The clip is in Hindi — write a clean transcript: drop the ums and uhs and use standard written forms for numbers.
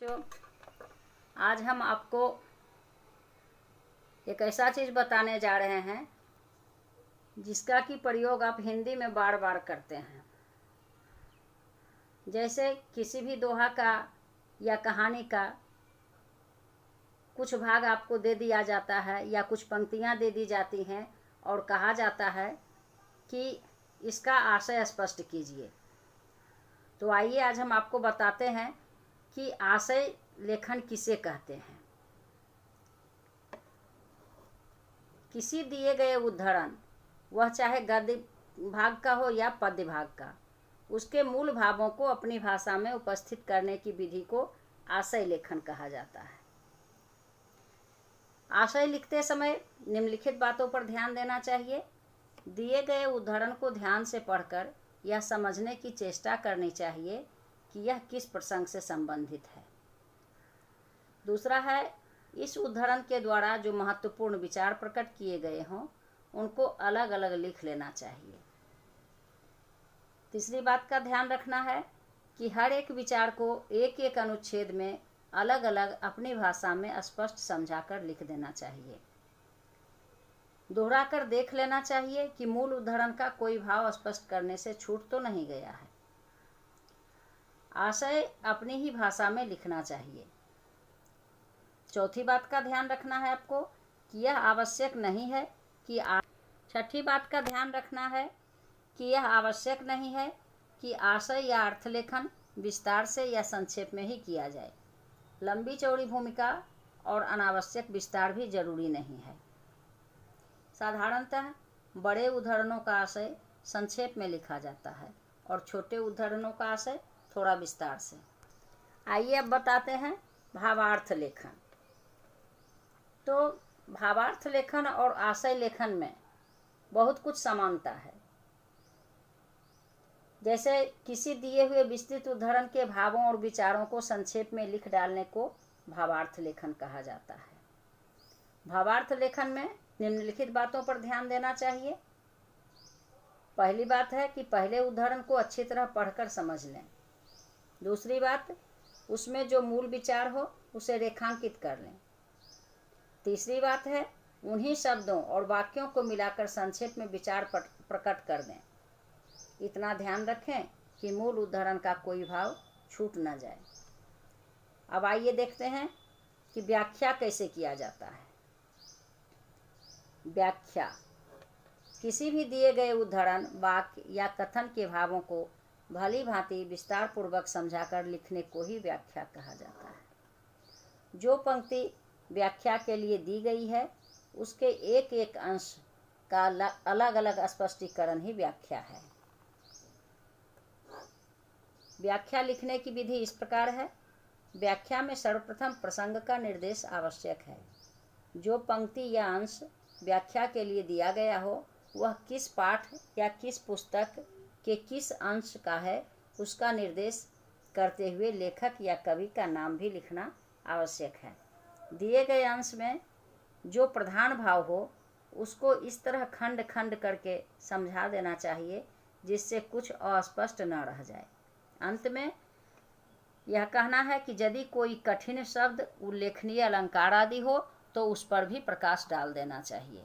बच्चों, आज हम आपको एक ऐसा चीज़ बताने जा रहे हैं जिसका कि प्रयोग आप हिंदी में बार बार करते हैं। जैसे किसी भी दोहा का या कहानी का कुछ भाग आपको दे दिया जाता है या कुछ पंक्तियां दे दी जाती हैं और कहा जाता है कि इसका आशय स्पष्ट कीजिए। तो आइए आज हम आपको बताते हैं कि आशय लेखन किसे कहते हैं। किसी दिए गए उद्धरण, वह चाहे गद्य भाग का हो या पद्य भाग का, उसके मूल भावों को अपनी भाषा में उपस्थित करने की विधि को आशय लेखन कहा जाता है। आशय लिखते समय निम्नलिखित बातों पर ध्यान देना चाहिए। दिए गए उद्धरण को ध्यान से पढ़कर यह समझने की चेष्टा करनी चाहिए कि यह किस प्रसंग से संबंधित है। दूसरा है, इस उद्धरण के द्वारा जो महत्वपूर्ण विचार प्रकट किए गए हों उनको अलग अलग लिख लेना चाहिए। तीसरी बात का ध्यान रखना है कि हर एक विचार को एक एक अनुच्छेद में अलग अलग अपनी भाषा में स्पष्ट समझाकर लिख देना चाहिए। दोहरा कर देख लेना चाहिए कि मूल उद्धरण का कोई भाव स्पष्ट करने से छूट तो नहीं गया है। आशय अपनी ही भाषा में लिखना चाहिए। चौथी बात का ध्यान रखना है आपको कि यह आवश्यक नहीं है कि छठी बात का ध्यान रखना है कि यह आवश्यक नहीं है कि आशय या अर्थलेखन विस्तार से या संक्षेप में ही किया जाए। लंबी चौड़ी भूमिका और अनावश्यक विस्तार भी जरूरी नहीं है। साधारणतः बड़े उद्धरणों का आशय संक्षेप में लिखा जाता है और छोटे उद्धरणों का आशय थोड़ा विस्तार से। आइए अब बताते हैं भावार्थ लेखन। तो भावार्थ लेखन और आशय लेखन में बहुत कुछ समानता है। जैसे किसी दिए हुए विस्तृत उद्धरण के भावों और विचारों को संक्षेप में लिख डालने को भावार्थ लेखन कहा जाता है। भावार्थ लेखन में निम्नलिखित बातों पर ध्यान देना चाहिए। पहली बात है कि पहले उद्धरण को अच्छी तरह पढ़कर समझ लें। दूसरी बात, उसमें जो मूल विचार हो उसे रेखांकित कर लें। तीसरी बात है, उन्हीं शब्दों और वाक्यों को मिलाकर संक्षेप में विचार प्रकट कर दें। इतना ध्यान रखें कि मूल उद्धरण का कोई भाव छूट न जाए। अब आइए देखते हैं कि व्याख्या कैसे किया जाता है। व्याख्या, किसी भी दिए गए उद्धरण, वाक्य या कथन के भावों को भली भांति विस्तार पूर्वक समझाकर लिखने को ही व्याख्या कहा जाता है। जो पंक्ति व्याख्या के लिए दी गई है उसके एक एक अंश का अलग अलग स्पष्टीकरण ही व्याख्या है। व्याख्या लिखने की विधि इस प्रकार है। व्याख्या में सर्वप्रथम प्रसंग का निर्देश आवश्यक है। जो पंक्ति या अंश व्याख्या के लिए दिया गया हो वह किस पाठ या किस पुस्तक के किस अंश का है उसका निर्देश करते हुए लेखक या कवि का नाम भी लिखना आवश्यक है। दिए गए अंश में जो प्रधान भाव हो उसको इस तरह खंड खंड करके समझा देना चाहिए जिससे कुछ अस्पष्ट न रह जाए। अंत में यह कहना है कि यदि कोई कठिन शब्द, उल्लेखनीय अलंकार आदि हो तो उस पर भी प्रकाश डाल देना चाहिए।